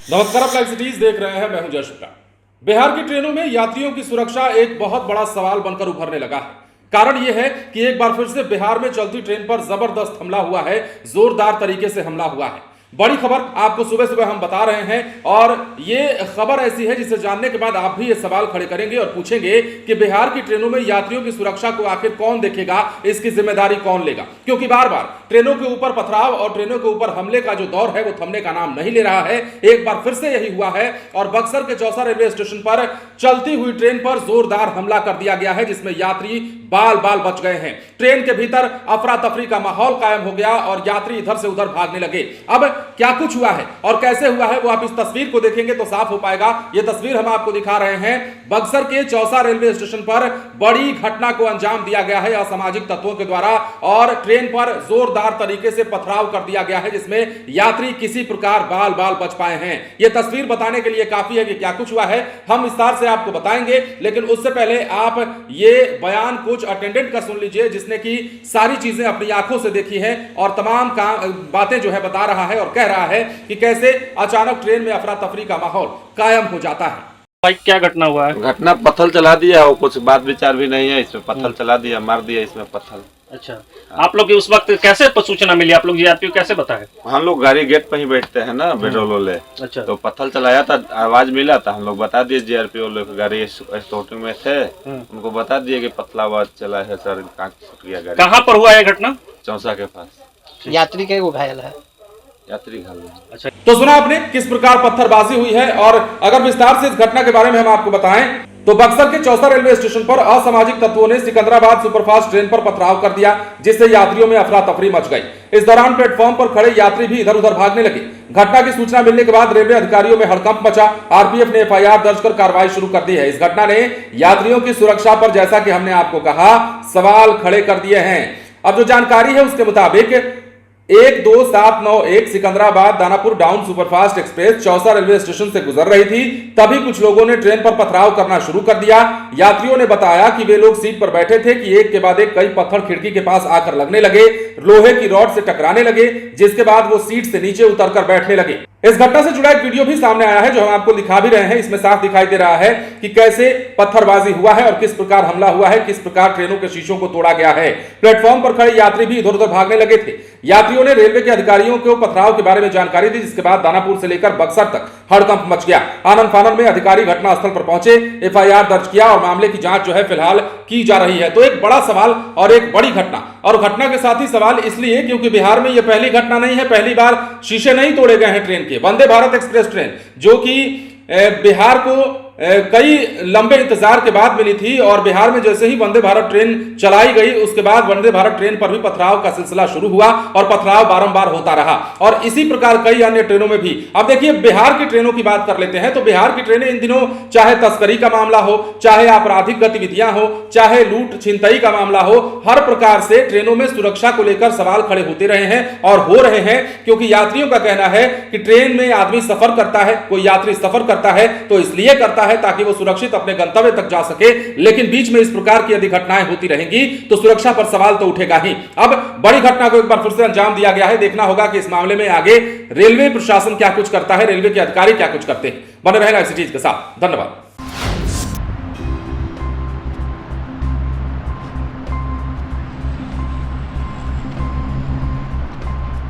नमस्कार, आप live cities देख रहे हैं। मैं हूं जय शुक्ला। बिहार की ट्रेनों में यात्रियों की सुरक्षा एक बहुत बड़ा सवाल बनकर उभरने लगा है। कारण यह है कि एक बार फिर से बिहार में चलती ट्रेन पर जबरदस्त हमला हुआ है, जोरदार तरीके से हमला हुआ है। बड़ी खबर आपको सुबह सुबह हम बता रहे हैं और ये खबर ऐसी है जिसे जानने के बाद आप भी ये सवाल खड़े करेंगे और पूछेंगे कि बिहार की ट्रेनों में यात्रियों की सुरक्षा को आखिर कौन देखेगा, इसकी जिम्मेदारी कौन लेगा। क्योंकि बार बार ट्रेनों के ऊपर पथराव और ट्रेनों के ऊपर हमले का जो दौर है वो थमने का नाम नहीं ले रहा है। एक बार फिर से यही हुआ है और बक्सर के चौसा रेलवे स्टेशन पर चलती हुई ट्रेन पर जोरदार हमला कर दिया गया है, जिसमें यात्री बाल बाल बच गए हैं। ट्रेन के भीतर अफरा तफरी का माहौल कायम हो गया और यात्री इधर से उधर भागने लगे। अब क्या कुछ हुआ है और कैसे हुआ है वो आप इस तस्वीर को देखेंगे तो साफ हो पाएगा। ये तस्वीर हम आपको दिखा रहे हैं। बक्सर के चौसा रेलवे स्टेशन पर बड़ी घटना को अंजाम दिया गया है असामाजिक तत्वों के द्वारा और ट्रेन पर जोरदार तरीके से पथराव कर दिया गया है, जिसमें यात्री किसी प्रकार बाल बाल बच पाए हैं। यह तस्वीर बताने के लिए काफी है कि क्या कुछ हुआ है, हम विस्तार से आपको बताएंगे। लेकिन उससे पहले आप ये बयान कुछ अटेंडेंट का सुन लीजिए, जिसने की सारी चीजें अपनी आंखों से देखी है और तमाम बातें जो है बता रहा है और कह रहा है कि कैसे अचानक ट्रेन में अफरा तफरी का माहौल कायम हो जाता है। भाई क्या घटना हुआ है? घटना पत्थर चला दिया और कुछ बात विचार भी नहीं है, इसमें पत्थर चला दिया, मार दिया इसमें पत्थर। अच्छा, आप लोग उस वक्त कैसे सूचना मिली? आप लोग यात्रियों कैसे बताए? हम लोग गाड़ी गेट पे ही बैठते हैं ना, पेट्रोल वाले। अच्छा, तो पत्थर चलाया था, आवाज मिला था, हम लोग बता दिए जीआरपी वाले गाड़ी स्टोटिंग में थे, उनको बता दिए कि पतला आवाज चला है सर, गाड़ी। कहाँ पर हुआ है घटना? चौसा के पास। यात्री के वो घायल है, यात्री घायल। अच्छा, तो सुना आपने किस प्रकार पत्थरबाजी हुई है। और अगर विस्तार से इस घटना के बारे में हम आपको बताएं तो बक्सर के चौसा रेलवे स्टेशन पर असामाजिक तत्वों ने सिकंदराबाद सुपरफास्ट ट्रेन पर पथराव कर दिया, जिससे यात्रियों में अफरा तफरी मच गई। इस दौरान प्लेटफॉर्म पर खड़े यात्री भी इधर उधर भागने लगे। घटना की सूचना मिलने के बाद रेलवे अधिकारियों में हड़कंप मचा। आरपीएफ ने एफआईआर दर्ज कर कार्रवाई शुरू कर दी है। इस घटना ने यात्रियों की सुरक्षा पर, जैसा कि हमने आपको कहा, सवाल खड़े कर दिए हैं। अब जो जानकारी है उसके मुताबिक 12791 Secunderabad Danapur down superfast express Chausa railway station से गुजर रही थी। तभी कुछ लोगों ने ट्रेन पर पथराव करना शुरू कर दिया। यात्रियों ने बताया कि वे लोग सीट पर बैठे थे कि एक के बाद एक कई पत्थर खिड़की के पास आकर लगने लगे, लोहे की रॉड से टकराने लगे, जिसके बाद वो सीट से नीचे उतरकर बैठने लगे। इस घटना से जुड़ा एक वीडियो भी सामने आया है जो हम आपको दिखा भी रहे हैं। इसमें साफ दिखाई दे रहा है कि कैसे पत्थरबाजी हुआ है और किस प्रकार हमला हुआ है, किस प्रकार ट्रेनों के शीशों को तोड़ा गया है। प्लेटफॉर्म पर खड़े यात्री भी इधर उधर भागने लगे थे। यात्रियों ने रेलवे के अधिकारियों को पथराव के बारे में जानकारी दी, जिसके बाद दानापुर से लेकर बक्सर तक हड़कंप मच गया। आनन फानन में अधिकारी घटनास्थल पर पहुंचे, एफआईआर दर्ज किया और मामले की जांच जो है फिलहाल की जा रही है। तो एक बड़ा सवाल और एक बड़ी घटना, और घटना के साथ ही सवाल इसलिए क्योंकि बिहार में यह पहली घटना नहीं है, पहली बार शीशे नहीं तोड़े गए हैं ट्रेन के। वंदे भारत एक्सप्रेस ट्रेन जो कि बिहार को कई लंबे इंतजार के बाद मिली थी और बिहार में जैसे ही वंदे भारत ट्रेन चलाई गई उसके बाद वंदे भारत ट्रेन पर भी पथराव का सिलसिला शुरू हुआ और पथराव बारंबार होता रहा और इसी प्रकार कई अन्य ट्रेनों में भी। अब देखिए, बिहार की ट्रेनों की बात कर लेते हैं तो बिहार की ट्रेनें इन दिनों चाहे तस्करी का मामला हो, चाहे आपराधिक गतिविधियां हो, चाहे लूट छिनतई का मामला हो, हर प्रकार से ट्रेनों में सुरक्षा को लेकर सवाल खड़े होते रहे हैं और हो रहे हैं। क्योंकि यात्रियों का कहना है कि ट्रेन में आदमी सफर करता है, कोई यात्री सफर करता है तो इसलिए करता है ताकि वो सुरक्षित अपने गंतव्य तक जा सके। लेकिन बीच में इस प्रकार की यदि घटनाएं होती रहेंगी तो सुरक्षा पर सवाल तो उठेगा ही। अब बड़ी घटना को एक बार फिर से अंजाम दिया गया है। देखना होगा कि इस मामले में आगे रेलवे प्रशासन क्या कुछ करता है, रेलवे के अधिकारी क्या कुछ करते हैं। बने रहें लाइव सिटीज के साथ। धन्यवाद।